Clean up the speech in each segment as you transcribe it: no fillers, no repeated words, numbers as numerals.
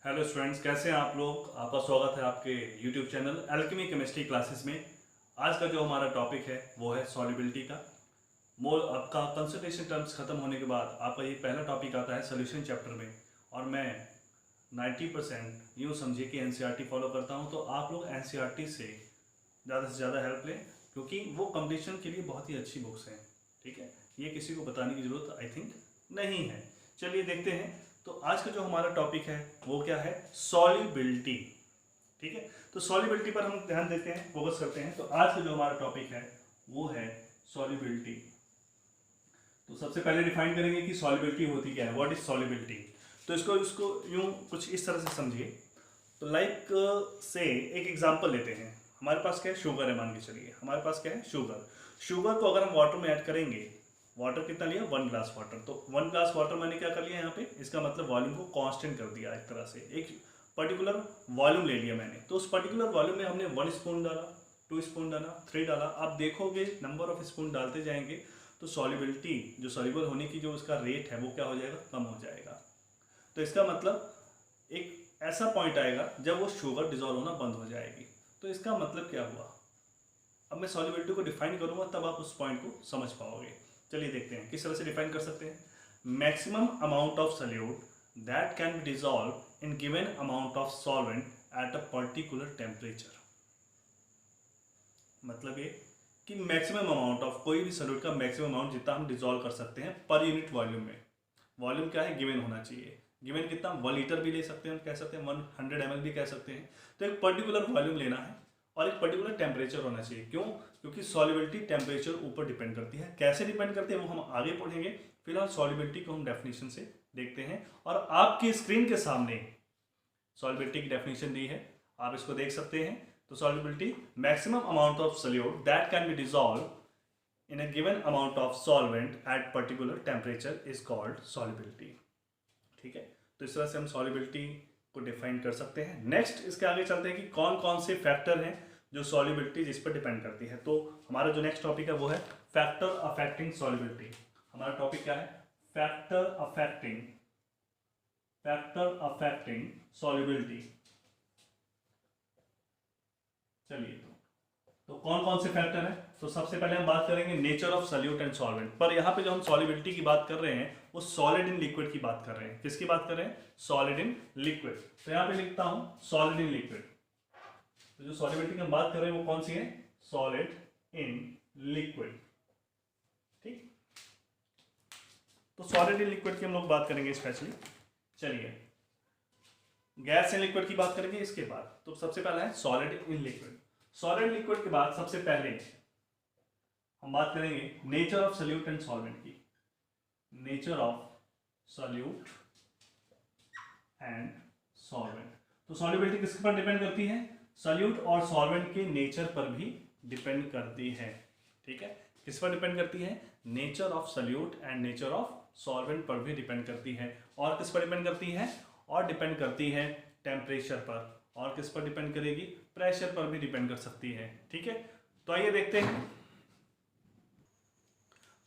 Hello students, कैसे हैं आप लोग। आपका स्वागत है आपके YouTube channel alchemy chemistry classes में। आज का जो हमारा टॉपिक है वो है सॉल्युबिलिटी का। मोल आपका कंसंट्रेशन टर्म्स खत्म होने के बाद आपका ये पहला टॉपिक आता है सॉल्यूशन चैप्टर में। और मैं 90% यूँ समझिए कि एनसीईआरटी फॉलो करता हूँ, तो आप लोग एनसीईआरटी से ज़्यादा हेल्प लें, क्योंकि वो कंपटीशन के लिए बहुत ही अच्छी बुक्स हैं। ठीक है, ये किसी को बताने की ज़रूरत आई थिंक नहीं है। चलिए देखते हैं। तो आज का जो हमारा टॉपिक है वो क्या है, सॉल्युबिलिटी। ठीक है, तो सॉल्युबिलिटी पर हम ध्यान देते हैं, फोकस करते हैं। तो आज का जो हमारा टॉपिक है वो है सॉल्युबिलिटी। तो सबसे पहले डिफाइन करेंगे कि सॉल्युबिलिटी होती क्या है, व्हाट इज सॉल्युबिलिटी। तो इसको यूं कुछ इस तरह से समझिए। तो लाइक से एक एग्जांपल लेते हैं। हमारे पास क्या है, शुगर है। मान के चलिए हमारे पास क्या है, शुगर। शुगर को अगर हम वाटर में ऐड करेंगे, वाटर कितना लिया, 1 ग्लास वाटर। तो 1 ग्लास वाटर मैंने क्या कर लिया यहाँ पे, इसका मतलब वॉल्यूम को कांस्टेंट कर दिया। एक तरह से एक पर्टिकुलर वॉल्यूम ले लिया मैंने। तो उस पर्टिकुलर वॉल्यूम में हमने 1 स्पून डाला, 2 स्पून डाला, 3 डाला। आप देखोगे नंबर ऑफ स्पून डालते जाएंगे तो सॉल्युबिलिटी, जो सॉल्युबल होने की जो उसका रेट है वो क्या हो जाएगा, कम हो जाएगा। तो इसका मतलब एक ऐसा पॉइंट आएगा जब वो शुगर डिजॉल्व होना बंद हो जाएगी। तो इसका मतलब क्या हुआ, अब मैं सॉल्युबिलिटी को डिफाइन करूंगा तब आप उस पॉइंट को समझ पाओगे। चलिए देखते हैं किस तरह से डिफाइन कर सकते हैं। Maximum amount of solute that can be dissolve in given amount of solvent at a particular temperature. मतलब ये कि मैक्सिमम अमाउंट ऑफ कोई भी सॉल्यूट का मैक्सिमम अमाउंट जितना हम डिजॉल्व कर सकते हैं पर यूनिट वॉल्यूम में। वॉल्यूम क्या है, गिवन होना चाहिए। गिवन कितना, 1 लीटर भी ले सकते हैं, कह सकते हैं 100 ml भी कह सकते हैं। तो एक पर्टिकुलर वॉल्यूम लेना है और एक पर्टिकुलर टेम्परेचर होना चाहिए। क्यों, क्योंकि सॉल्युबिलिटी टेम्परेचर ऊपर डिपेंड करती है। कैसे डिपेंड करती है वो हम आगे पढ़ेंगे। फिलहाल सॉल्युबिलिटी को हम डेफिनेशन से देखते हैं और आपकी स्क्रीन के सामने सॉल्युबिलिटी की डेफिनेशन दी है, आप इसको देख सकते हैं। तो solubility, maximum amount of solute that can be dissolve in a given amount of solvent at particular temperature is called solubility. ठीक है, तो इस तरह से हम सॉल्युबिलिटी को डिफाइन कर सकते हैं। नेक्स्ट इसके आगे चलते हैं कि कौन कौन से फैक्टर हैं जो सॉल्युबिलिटी जिस पर डिपेंड करती है। तो हमारा जो नेक्स्ट टॉपिक है वो है फैक्टर अफेक्टिंग सॉल्युबिलिटी। हमारा टॉपिक क्या है, फैक्टर अफेक्टिंग सॉल्युबिलिटी। चलिए, तो कौन कौन से फैक्टर हैं। तो सबसे पहले हम बात करेंगे nature of solute and solvent. पर यहाँ पे जो हम सॉल्युबिलिटी की बात कर रहे हैं वो सॉलिड इन लिक्विड की बात कर रहे हैं। किसकी बात कर रहे हैं, सॉलिड इन लिक्विड। तो यहाँ पे लिखता हूँ सॉलिड इन लिक्विड। तो जो सॉल्युबिलिटी की हम बात कर रहे हैं वो कौन सी है, सॉलिड इन लिक्विड। ठीक, तो सॉलिड इन लिक्विड की हम लोग बात करेंगे स्पेशली। चलिए, गैस इन लिक्विड की बात करेंगे इसके बाद। तो सबसे पहला है solid in liquid. Solid liquid के बाद सबसे पहले हम बात करेंगे nature of solute and solvent की। Nature of solute and solvent. तो सॉल्युबिलिटी किस पर डिपेंड करती है, सॉल्यूट और सॉल्वेंट के नेचर पर भी डिपेंड करती है। ठीक है, किस पर डिपेंड करती है, nature of solute and nature of solvent पर भी डिपेंड करती है। और किस पर डिपेंड करती है, और डिपेंड करती है टेम्परेचर पर। और किस पर डिपेंड करेगी, प्रेशर पर भी डिपेंड कर सकती है। ठीक है, तो आइए देखते हैं।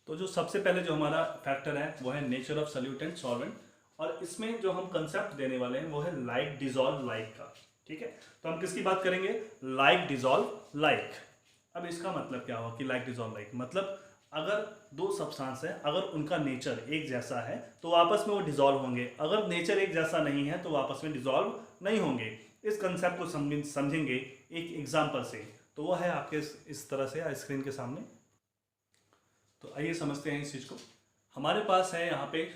तो जो सबसे पहले जो हमारा फैक्टर है वो है nature of solute and solvent. और इसमें जो हम कंसेप्ट देने वाले हैं वो है लाइक डिजॉल्व लाइक का। ठीक है, तो हम किसकी बात करेंगे, लाइक डिजॉल्व लाइक। अब इसका मतलब क्या हुआ कि लाइक डिजॉल्व लाइक, मतलब अगर दो सब्सटेंस है, अगर उनका नेचर एक जैसा है तो आपस में वो डिजॉल्व होंगे। अगर नेचर एक जैसा नहीं है तो आपस में डिजॉल्व नहीं होंगे। इस कंसेप्ट को समझेंगे एक एग्जाम्पल से। तो वो है आपके इस तरह से स्क्रीन के सामने। तो आइए समझते हैं इस चीज़ को। हमारे पास है यहाँ पे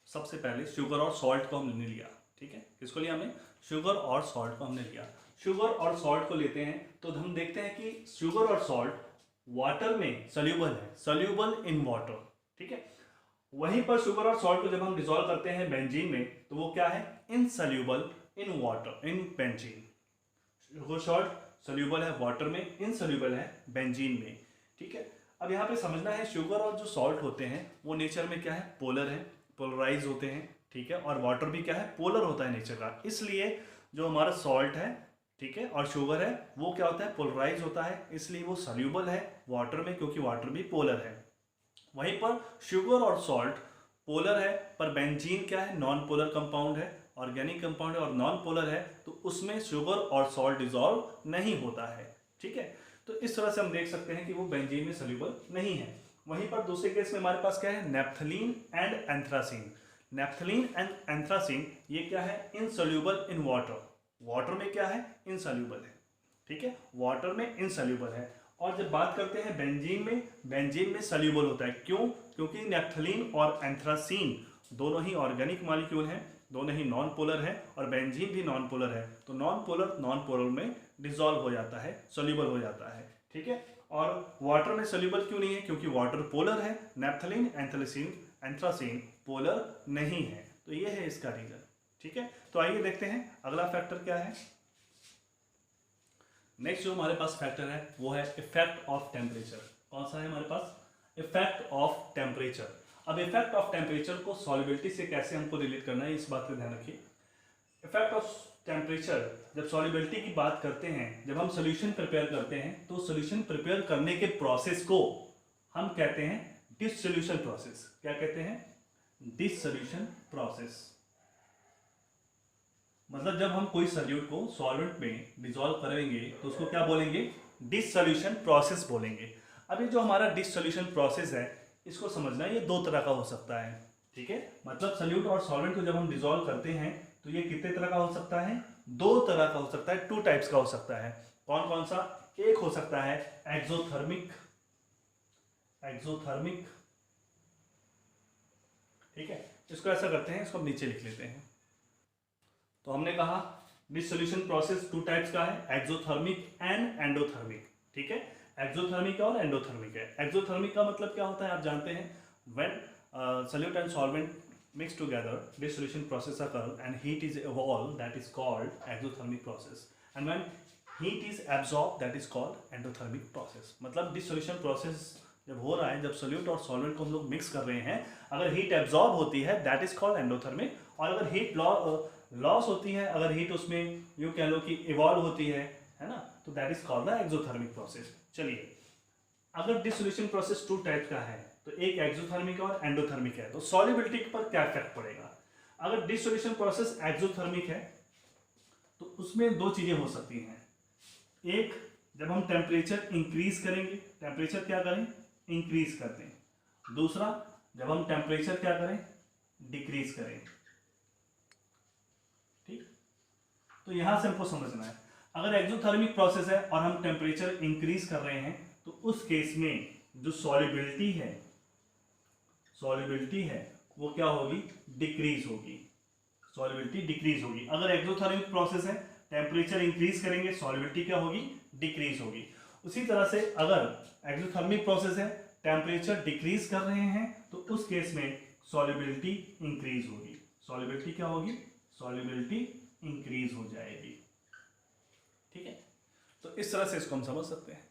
सबसे पहले शुगर और सॉल्ट को हमने लिया। ठीक है, किसको लिया हमने, शुगर और सॉल्ट को हमने लिया। शुगर और सॉल्ट को लेते हैं तो हम देखते हैं कि शुगर और सॉल्ट वाटर में सॉल्यूबल है, सॉल्यूबल इन वाटर। ठीक है, वहीं पर शुगर और सॉल्ट को जब हम डिसॉल्व करते हैं बेंजीन में तो वो क्या है, insoluble in water, in benzene. Sugar salt soluble है वाटर में, इनसॉल्यूबल है बेंजीन में। ठीक है, अब यहाँ पे समझना है शुगर और जो सॉल्ट होते हैं वो नेचर में क्या है, पोलर है, पोलराइज होते हैं। ठीक है, और वाटर भी क्या है, पोलर होता है नेचर का। इसलिए जो हमारा सॉल्ट है, ठीक है, और शुगर है वो क्या होता है, पोलराइज होता है। इसलिए वो सॉल्यूबल है वाटर में, क्योंकि वाटर भी पोलर है। वहीं पर शुगर और सॉल्ट पोलर है, पर बेंजीन क्या है, नॉन पोलर कंपाउंड है। ऑर्गेनिक कंपाउंड है और नॉन पोलर है, तो उसमें शुगर और सॉल्ट डिजॉल्व नहीं होता है। ठीक है, तो इस तरह से हम देख सकते हैं कि वो बेंजीन में सोल्यूबल नहीं है। वहीं पर दूसरे केस में हमारे पास क्या है, naphthalene and anthracene. Naphthalene and anthracene ये क्या है, इनसोल्यूबल इन वाटर। वाटर में क्या है, इनसोल्यूबल है। ठीक है, वाटर में इनसोल्यूबल है। और जब बात करते हैं बेंजीन में सोल्यूबल होता है। क्यों? क्योंकि नेप्थलीन और एंथ्रासीन दोनों ही ऑर्गेनिक मॉलिक्यूल हैं, दोनों ही नॉन पोलर है, और बेंजीन भी नॉन पोलर है। तो नॉन पोलर में डिसॉल्व हो जाता है, सोल्यूबल हो जाता है। ठीक है, और वाटर में सोल्यूबल क्यों नहीं है? क्योंकि वाटर पोलर है, नेप्थलीन एंथ्रासीन पोलर नहीं है। तो ये है इसका रीजन। ठीक है, तो आइए देखते हैं अगला फैक्टर क्या है। नेक्स्ट जो हमारे पास फैक्टर है वो है इफेक्ट ऑफ टेम्परेचर। कौन सा है हमारे पास? Effect of temperature. अब इफेक्ट ऑफ टेम्परेचर को सॉल्युबिलिटी से कैसे हमको रिलेट करना है, इस बात का ध्यान रखिए। इफेक्ट ऑफ टेम्परेचर, जब सॉल्युबिलिटी की बात करते हैं, जब हम सोल्यूशन प्रिपेयर करते हैं, तो सोल्यूशन प्रिपेयर करने के प्रोसेस को हम कहते हैं डिसोल्यूशन प्रोसेस। क्या कहते हैं? Dissolution process. मतलब जब हम कोई सॉल्यूट को सॉल्वेंट में डिसॉल्व करेंगे तो उसको क्या बोलेंगे? डिसोल्यूशन प्रोसेस बोलेंगे। अब ये जो हमारा डिसोल्यूशन प्रोसेस है, इसको समझना है, ये दो तरह का हो सकता है। ठीक है, मतलब सॉल्यूट और सॉल्वेंट को जब हम डिसॉल्व करते हैं तो ये कितने तरह का हो सकता है? दो तरह का हो सकता है, 2 टाइप्स का हो सकता है। कौन कौन सा? एक हो सकता है एक्सोथर्मिक। ठीक है, इसको ऐसा करते हैं, इसको हम नीचे लिख लेते हैं। तो हमने कहा डिसोल्यूशन प्रोसेस 2 टाइप्स का है, एक्सोथर्मिक एंड एंडोथर्मिक। ठीक है, एक्सोथर्मिक और एंडोथर्मिक है। एक्सोथर्मिक का मतलब क्या होता है आप जानते हैं, when solute and solvent mix together, dissolution process occur and heat is evolved, that is called exothermic process, and when heat is absorbed, that is called endothermic process। मतलब dissolution process जब हो रहा है, जब सोल्यूट और solvent को हम लोग मिक्स कर रहे हैं, अगर हीट एब्जॉर्ब होती है दैट इज कॉल्ड एंडोथर्मिक, और अगर हीट लॉस होती है, अगर हीट उसमें यूँ कह लो कि इवॉल्व होती है ना, तो that is called the exothermic process. चलिए, अगर डिसोल्यूशन प्रोसेस 2 टाइप का है, तो एक एक्सोथर्मिक और एंडोथर्मिक है, तो सॉल्युबिलिटी पर क्या इफेक्ट पड़ेगा? अगर डिसोल्यूशन प्रोसेस एक्सोथर्मिक है तो उसमें 2 चीजें हो सकती हैं। एक, जब हम टेम्परेचर इंक्रीज करेंगे, टेम्परेचर क्या करें? इंक्रीज कर दें। दूसरा, जब हम टेम्परेचर क्या करें? डिक्रीज करें। ठीक, तो यहां से हमको समझना है, अगर एक्सोथर्मिक प्रोसेस है और हम टेम्परेचर इंक्रीज कर रहे हैं, तो उस केस में जो सॉल्युबिलिटी है वो क्या होगी? डिक्रीज होगी। सॉल्युबिलिटी डिक्रीज होगी। अगर एक्सोथर्मिक प्रोसेस है, टेम्परेचर इंक्रीज करेंगे, सॉल्युबिलिटी क्या होगी? डिक्रीज होगी। उसी तरह से अगर एक्सोथर्मिक प्रोसेस है, टेम्परेचर डिक्रीज कर रहे हैं, तो उस केस में सॉल्युबिलिटी इंक्रीज होगी। सॉल्युबिलिटी क्या होगी? सॉल्युबिलिटी इंक्रीज हो जाएगी। ठीक है, तो इस तरह से इसको हम समझ सकते हैं।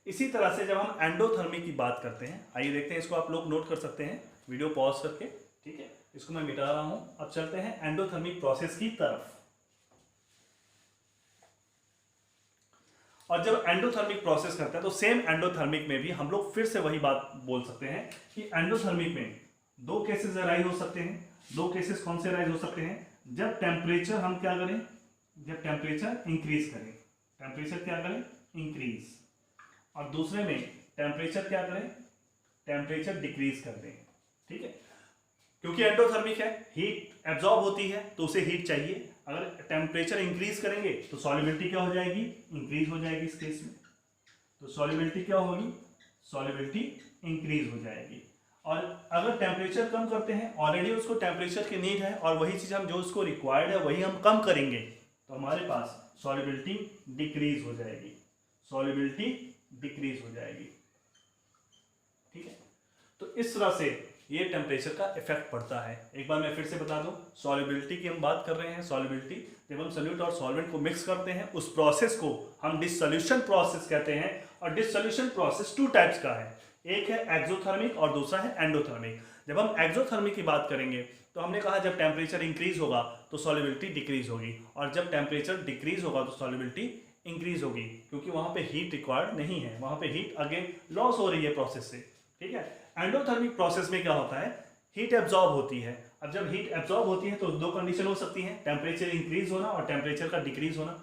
इसी तरह से जब हम एंडोथर्मिक की बात करते हैं, आइए देखते हैं, इसको आप लोग नोट कर सकते हैं वीडियो पॉज करके। ठीक है, इसको मैं मिटा रहा हूं। अब चलते हैं एंडोथर्मिक प्रोसेस की तरफ। और जब एंडोथर्मिक प्रोसेस करते हैं तो सेम एंडोथर्मिक में भी हम लोग फिर से वही बात बोल सकते हैं कि एंडोथर्मिक में 2 केसेस अराइज हो सकते हैं। 2 केसेस कौन से अराइज हो सकते हैं? जब टेम्परेचर हम क्या करें? जब टेम्परेचर इंक्रीज करें। टेम्परेचर क्या करें? इंक्रीज। और दूसरे में टेम्परेचर क्या करें? टेम्परेचर डिक्रीज कर दें। ठीक है, क्योंकि एंडोथर्मिक है, हीट एब्जॉर्ब होती है तो उसे हीट चाहिए। अगर टेम्परेचर इंक्रीज करेंगे तो सॉल्युबिलिटी क्या हो जाएगी? इंक्रीज हो जाएगी। इस केस में तो सॉल्युबिलिटी क्या होगी? सॉल्युबिलिटी इंक्रीज हो जाएगी। और अगर टेम्परेचर कम करते हैं, ऑलरेडी उसको टेम्परेचर की नीड है और वही चीज़ हम जो उसको रिक्वायर्ड है वही हम कम करेंगे, तो हमारे पास सॉल्युबिलिटी डिक्रीज हो जाएगी। सॉल्युबिलिटी डिक्रीज हो जाएगी। ठीक है, तो इस तरह से ये टेम्परेचर का इफेक्ट पड़ता है। एक बार मैं फिर से बता दूं, सॉल्युबिलिटी की हम बात कर रहे हैं। सॉल्युबिलिटी, जब हम सोल्यूट और सॉल्वेंट को मिक्स करते हैं, उस प्रोसेस को हम डिसोल्यूशन प्रोसेस कहते हैं। और डिसोल्यूशन प्रोसेस 2 टाइप्स का है, एक है एक्सोथर्मिक और दूसरा है एंडोथर्मिक। जब हम एक्सोथर्मिक की बात करेंगे तो हमने कहा जब टेम्परेचर इंक्रीज होगा तो सॉल्युबिलिटी डिक्रीज होगी, और जब टेम्परेचर डिक्रीज होगा तो सॉल्युबिलिटी इंक्रीज होगी, क्योंकि वहां पे हीट रिक्वायर्ड नहीं है, वहां पे हीट अगेन लॉस हो रही है प्रोसेस से। ठीक है, एंडोथर्मिक प्रोसेस में क्या होता है? हीट एब्जॉर्ब होती है। अब जब हीट एब्जॉर्ब होती है तो दो कंडीशन हो सकती हैं, टेम्परेचर इंक्रीज होना और टेम्परेचर का डिक्रीज होना।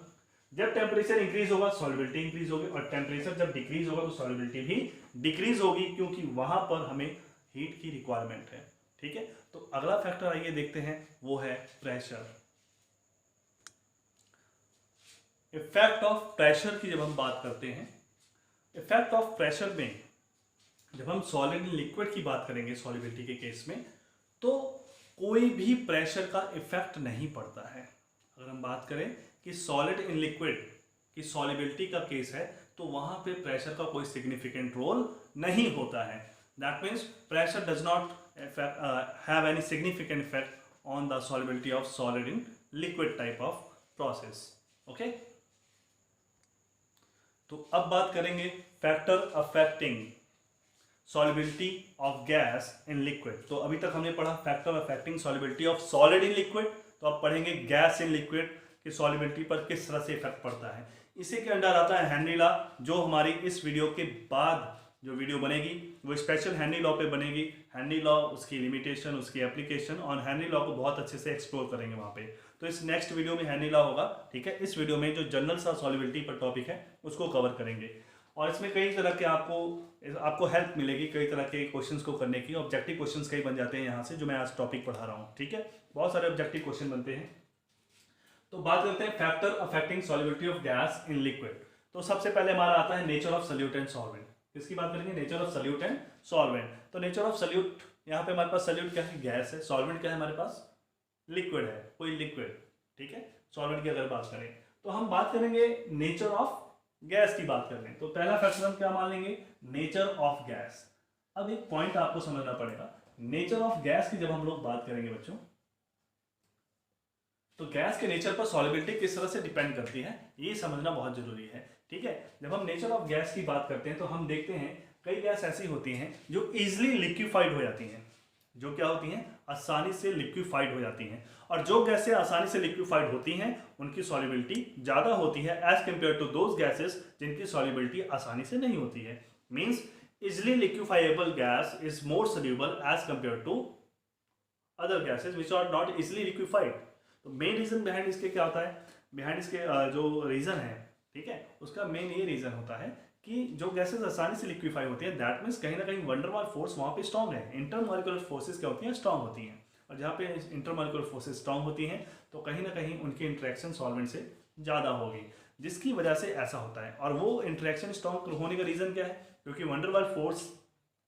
जब टेम्परेचर इंक्रीज होगा सॉल्युबिलिटी इंक्रीज होगी, और टेम्परेचर जब डिक्रीज होगा तो सॉल्युबिलिटी भी डिक्रीज होगी, क्योंकि वहां पर हमें हीट की रिक्वायरमेंट है। ठीक है, तो अगला फैक्टर आइए देखते हैं, वो है प्रेशर। इफेक्ट ऑफ प्रेशर की जब हम बात करते हैं, इफेक्ट ऑफ प्रेशर में जब हम सॉलिड एंड लिक्विड की बात करेंगे सॉल्युबिलिटी के केस में, तो कोई भी प्रेशर का इफेक्ट नहीं पड़ता है। अगर हम बात करें कि सॉलिड इन लिक्विड की सॉल्युबिलिटी का केस है, तो वहां पे प्रेशर का कोई सिग्निफिकेंट रोल नहीं होता है। That means pressure does not have any significant effect on the solubility of solid in liquid type of process. Okay, तो अब बात करेंगे factor affecting solubility of gas in liquid. तो अभी तक हमने पढ़ा factor affecting solubility of solid in liquid, तो अब पढ़ेंगे गैस इन लिक्विड की सॉल्युबिलिटी पर किस तरह से इफेक्ट पड़ता है। इसी के अंडर आता है हेनरी लॉ, जो हमारी इस वीडियो के बाद जो वीडियो बनेगी वो स्पेशल हेनरी लॉ पे बनेगी। हेनरी लॉ, उसकी लिमिटेशन, उसकी एप्लीकेशन और हेनरी लॉ को बहुत अच्छे से एक्सप्लोर करेंगे वहाँ पे। तो इस नेक्स्ट वीडियो में हेनरी लॉ होगा। ठीक है, इस वीडियो में जो जनरल सा सॉल्युबिलिटी पर टॉपिक है उसको कवर करेंगे, और इसमें कई तरह के आपको हेल्प मिलेगी, कई तरह के क्वेश्चंस को करने की। ऑब्जेक्टिव क्वेश्चंस कई बन जाते हैं यहाँ से, जो मैं आज टॉपिक पढ़ा रहा हूँ। ठीक है, बहुत सारे ऑब्जेक्टिव क्वेश्चन बनते हैं। तो बात करते हैं factor affecting solubility of gas in liquid. तो सबसे पहले हमारा आता है nature of solute and solvent. किसकी बात करेंगे? Nature of solute and solvent. तो नेचर ऑफ सल्यूट, यहाँ पे हमारे पास सल्यूट क्या है? गैस है। सॉल्वेंट क्या है हमारे पास? लिक्विड है, कोई लिक्विड। ठीक है, सॉल्वेंट की अगर बात करें तो हम बात करेंगे नेचर ऑफ गैस की बात कर रहे हैं। तो पहला फैक्टर हम क्या मान लेंगे? Nature of gas. अब एक पॉइंट आपको समझना पड़ेगा, नेचर ऑफ गैस की जब हम लोग बात करेंगे बच्चों, तो गैस के नेचर पर सॉल्युबिलिटी किस तरह से डिपेंड करती है, ये समझना बहुत जरूरी है। ठीक है, जब हम नेचर ऑफ गैस की बात करते हैं तो हम देखते हैं कई गैस ऐसी होती हैं जो इजिली लिक्विफाइड हो जाती हैं। जो क्या होती हैं? आसानी से लिक्विफाइड हो जाती हैं। और जो गैसें आसानी से लिक्विफाइड होती हैं उनकी सॉल्युबिलिटी ज़्यादा होती है as compare to those gases जिनकी सॉल्युबिलिटी आसानी से नहीं होती है। Means easily liquefiable gas is more soluble as compare to other gases which are not easily liquefied. तो मेन रीजन बिहाइंड इसके क्या होता है? बिहाइंड इसके जो रीजन है, ठीक है, उसका मेन ये रीजन होता है कि जो गैसेस आसानी से लिक्विफाई होती हैं, दैट मीन्स कहीं ना कहीं वंडरवाल फोर्स वहाँ पे स्ट्रॉन्ग है। इंटरमॉलिक्यूलर फोर्सेस क्या होती हैं? स्ट्रॉन्ग होती हैं। और जहाँ पे इंटरमॉलिक्यूलर फोर्सेस स्ट्रॉन्ग होती हैं तो कहीं ना कहीं उनकी इंटरेक्शन सॉल्वेंट से ज़्यादा होगी, जिसकी वजह से ऐसा होता है। और वो इंटरेक्शन स्ट्रॉन्ग होने का रीज़न क्या है? क्योंकि वंडरवाल फोर्स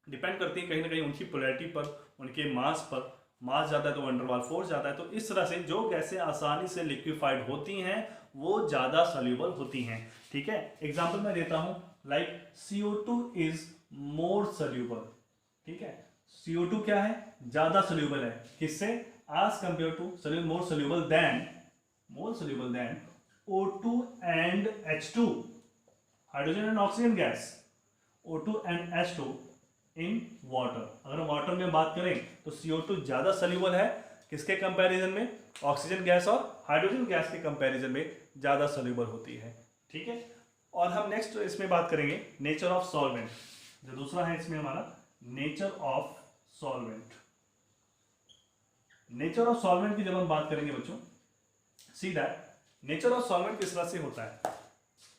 डिपेंड करती है कहीं ना कहीं उनकी पोलैरिटी पर, उनके मास पर। मास ज़्यादा है तो वंडरवाल फोर्स ज़्यादा है। तो इस तरह से जो गैसें आसानी से लिक्विफाइड होती हैं वो ज़्यादा सॉल्यूबल होती हैं। ठीक है, एग्जाम्पल मैं देता हूँ, like CO2 is more soluble. ठीक है, CO2 क्या है? ज़्यादा सोल्यूबल है। किससे? As compare to more soluble than O2 and H2, hydrogen and oxygen gas, O2 and H2 in water. अगर वाटर में बात करें तो CO2 ज़्यादा सोल्यूबल है किसके कंपैरिजन में? ऑक्सीजन गैस और हाइड्रोजन गैस के कंपैरिजन में ज़्यादा सोल्यूबल होती है। ठीक है, और हम नेक्स्ट इसमें बात करेंगे नेचर ऑफ सॉल्वेंट। जो दूसरा है इसमें हमारा nature of solvent. Nature of solvent की जब हम बात करेंगे बच्चों, see that nature of solvent किस तरह से होता है?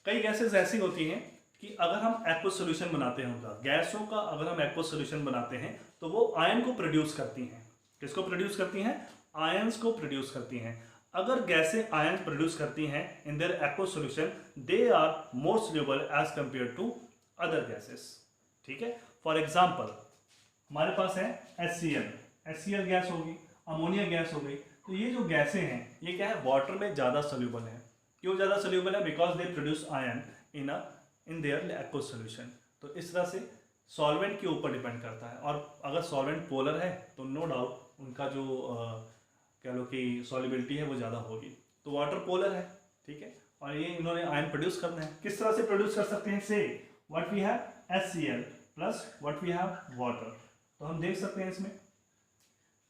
कई गैसेस ऐसी होती हैं कि अगर हम एक्वस सोल्यूशन बनाते हैं उनका, गैसों का अगर हम एक्वस सोल्यूशन बनाते हैं तो वो आयन को प्रोड्यूस करती हैं। किसको प्रोड्यूस करती हैं? आयंस को प्रोड्यूस करती हैं। अगर गैसें आयन प्रोड्यूस करती हैं in their aqueous solution, they are more soluble as compare to other gases. ठीक है, फॉर एग्जाम्पल हमारे पास है HCl गैस होगी, अमोनिया गैस हो गई। तो ये जो गैसें हैं ये क्या है? वाटर में ज़्यादा सोल्यूबल है। क्यों ज़्यादा सोल्यूबल है? Because they produce ion in their aqueous solution. तो इस तरह से सॉल्वेंट के ऊपर डिपेंड करता है। और अगर सॉल्वेंट पोलर है तो नो डाउट उनका जो कह लो कि सॉल्युबिलिटी है वो ज़्यादा होगी। तो वाटर पोलर है, ठीक है, और ये इन्होंने आयन प्रोड्यूस करना है। किस तरह से प्रोड्यूस कर सकते हैं? Say what we have HCl plus what we have water. तो हम देख सकते हैं इसमें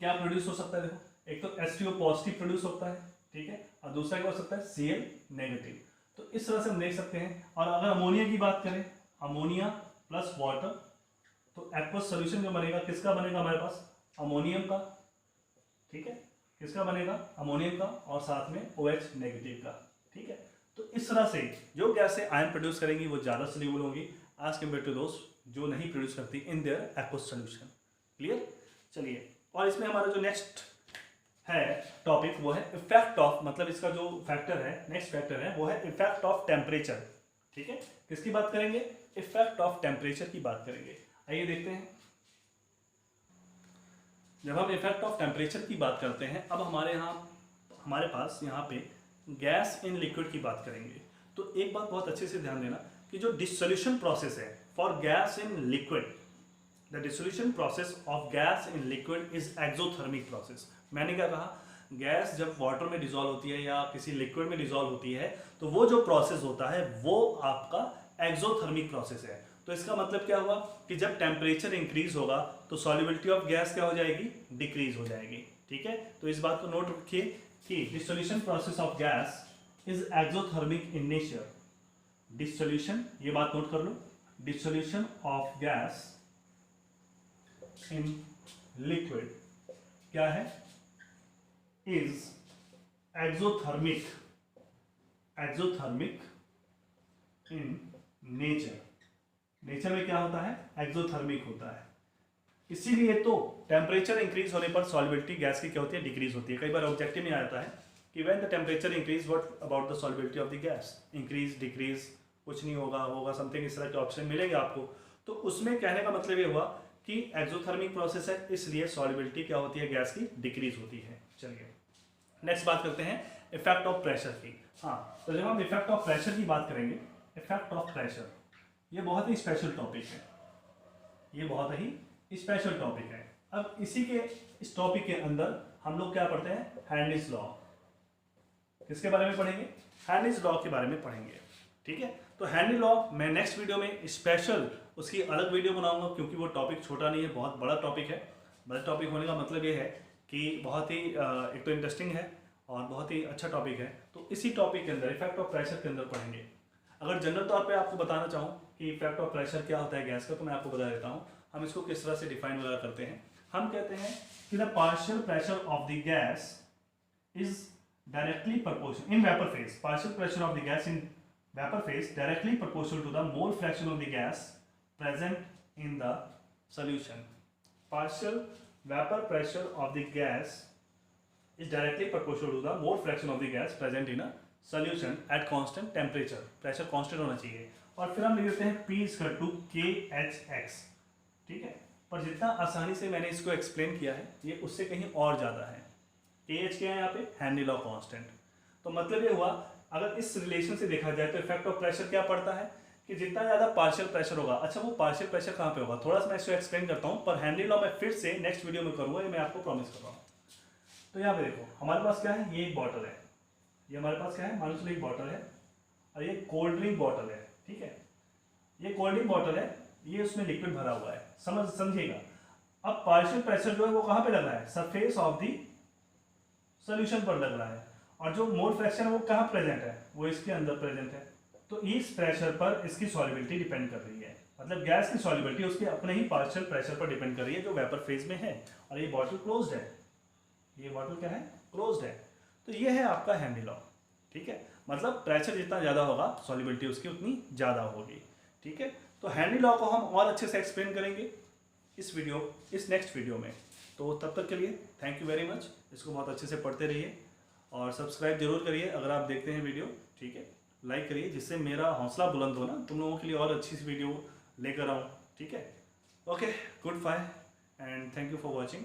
क्या प्रोड्यूस हो सकता है। देखो, एक तो H2O पॉजिटिव प्रोड्यूस होता है, ठीक है, और दूसरा क्या हो सकता है? Cl negative. तो इस तरह से हम देख सकते हैं। और अगर अमोनिया की बात करें, अमोनिया प्लस वाटर, तो एक्वस सोल्यूशन जो बनेगा किसका बनेगा हमारे पास? अमोनियम का, ठीक है, किसका बनेगा, अमोनियम का, और साथ में OH नेगेटिव का, ठीक है। तो इस तरह से जो गैसें आयन प्रोड्यूस करेंगी वो ज़्यादा सोल्यूबल होंगी एज कम्पेयर टू दोस जो नहीं प्रोड्यूस करती इन देयर एक्वस सोल्यूशन। क्लियर? चलिए, और इसमें हमारा जो नेक्स्ट है टॉपिक वो है इफेक्ट ऑफ, मतलब इसका जो फैक्टर है, नेक्स्ट फैक्टर है वो है इफेक्ट ऑफ टेम्परेचर, ठीक है। किसकी बात करेंगे, इफेक्ट ऑफ टेम्परेचर की बात करेंगे। आइए देखते हैं, जब हम इफेक्ट ऑफ टेम्परेचर की बात करते हैं, अब हमारे पास यहाँ पे गैस इन लिक्विड की बात करेंगे। तो एक बात बहुत अच्छे से ध्यान देना कि जो डिसोल्यूशन प्रोसेस है for gas in liquid, the dissolution process of gas in liquid is exothermic process. मैंने क्या कहा, गैस जब वाटर में डिसॉल्व होती है या किसी लिक्विड में डिसॉल्व होती है तो वो जो प्रोसेस होता है वो आपका एक्सोथर्मिक प्रोसेस है। तो इसका मतलब क्या हुआ कि जब टेम्परेचर इंक्रीज होगा तो सॉल्युबिलिटी ऑफ गैस क्या हो जाएगी, डिक्रीज हो जाएगी, ठीक है। तो इस बात को नोट रखिए कि dissolution process of gas is exothermic in nature. Dissolution, ये बात नोट कर लो, dissolution of gas in liquid क्या है, is exothermic in nature. Nature में क्या होता है, एक्सोथर्मिक होता है। इसीलिए तो टेम्परेचर इंक्रीज होने पर सॉल्युबिलिटी गैस की क्या होती है, डिक्रीज होती है। कई बार ऑब्जेक्टिव में आता है कि when the temperature increase what about the solubility of the gas, increase decrease कुछ नहीं होगा समथिंग, इस तरह के ऑप्शन मिलेंगे आपको। तो उसमें कहने का मतलब ये हुआ कि एक्सोथर्मिक प्रोसेस है, इसलिए सॉल्युबिलिटी क्या होती है, गैस की डिक्रीज होती है। चलिए नेक्स्ट बात करते हैं इफेक्ट ऑफ प्रेशर की। हाँ, तो जब हम इफेक्ट ऑफ प्रेशर की बात करेंगे, इफेक्ट ऑफ प्रेशर ये बहुत ही स्पेशल टॉपिक है, ये बहुत ही स्पेशल टॉपिक है। अब इस टॉपिक के अंदर हम लोग क्या पढ़ते हैं, हेनरीज लॉ। किसके बारे में पढ़ेंगे, हेनरीज लॉ के बारे में पढ़ेंगे, ठीक है। तो हेनरी लॉ मैं नेक्स्ट वीडियो में स्पेशल उसकी अलग वीडियो बनाऊंगा, क्योंकि वो टॉपिक छोटा नहीं है, बहुत बड़ा टॉपिक है। बड़ा टॉपिक होने का मतलब ये है कि बहुत ही एक तो इंटरेस्टिंग है और बहुत ही अच्छा टॉपिक है। तो इसी टॉपिक के अंदर इफेक्ट ऑफ प्रेशर के अंदर पढ़ेंगे। अगर जनरल तौर पे आपको बताना चाहूँ कि इफेक्ट ऑफ प्रेशर क्या होता है गैस का, तो मैं आपको बता देता हूँ हम इसको किस तरह से डिफाइन वगैरह करते हैं। हम कहते हैं कि the partial pressure of the gas is directly proportional in vapour phase. Partial pressure of the gas in vapour phase directly proportional to the mole fraction of the gas present in the solution. Partial vapor pressure of the gas is directly proportional to the mole fraction of the gas present in a solution at constant temperature। pressure constant होना चाहिए। और फिर हम लिख देते हैं P is equal to KHX, ठीक है। पर जितना आसानी से मैंने इसको एक्सप्लेन किया है ये उससे कहीं और ज़्यादा है। KH क्या है यहाँ पे, हेनरी लॉ कांस्टेंट। तो मतलब ये हुआ, अगर इस रिलेशन से देखा जाए तो इफेक्ट ऑफ प्रेशर क्या पड़ता है कि जितना ज़्यादा पार्शियल प्रेशर होगा, अच्छा वो पार्शियल प्रेशर कहाँ पे होगा, थोड़ा सा मैं इसको एक्सप्लेन करता हूँ, पर हेनरी लॉ मैं फिर से नेक्स्ट वीडियो में करूँगा, ये मैं आपको प्रॉमिस कर रहा हूँ। तो यहाँ पे देखो हमारे पास क्या है, ये एक बॉटल है, ये हमारे पास क्या है, मान लो एक बॉटल है और ये कोल्ड ड्रिंक बॉटल है, ठीक है। ये कोल्ड ड्रिंक बॉटल है, ये उसमें लिक्विड भरा हुआ है, समझिएगा। अब पार्शियल प्रेशर जो है वो कहाँ पे लग रहा है, सरफेस ऑफ दी सोल्यूशन पर लग रहा है, और जो मोल फ्रैक्शन है वो कहाँ प्रेजेंट है, वो इसके अंदर प्रेजेंट है। तो इस प्रेशर पर इसकी सॉल्युबिलिटी डिपेंड कर रही है, मतलब गैस की सॉल्युबिलिटी उसके अपने ही पार्शियल प्रेशर पर डिपेंड कर रही है जो वेपर फेज में है। और ये बॉटल क्लोज्ड है, ये बॉटल क्या है, क्लोज्ड है। तो ये है आपका हेनरी लॉ, ठीक है। मतलब प्रेशर जितना ज़्यादा होगा सॉल्युबिलिटी उसकी उतनी ज़्यादा होगी, ठीक है। तो हेनरी लॉ को हम और अच्छे से एक्सप्लेन करेंगे इस नेक्स्ट वीडियो में। तो तब तक के लिए थैंक यू वेरी मच। इसको बहुत अच्छे से पढ़ते रहिए और सब्सक्राइब जरूर करिए अगर आप देखते हैं वीडियो, ठीक है। लाइक करिए जिससे मेरा हौसला बुलंद हो ना, तुम लोगों के लिए और अच्छी सी वीडियो लेकर आऊँ, ठीक है। Okay, good bye and thank you for watching.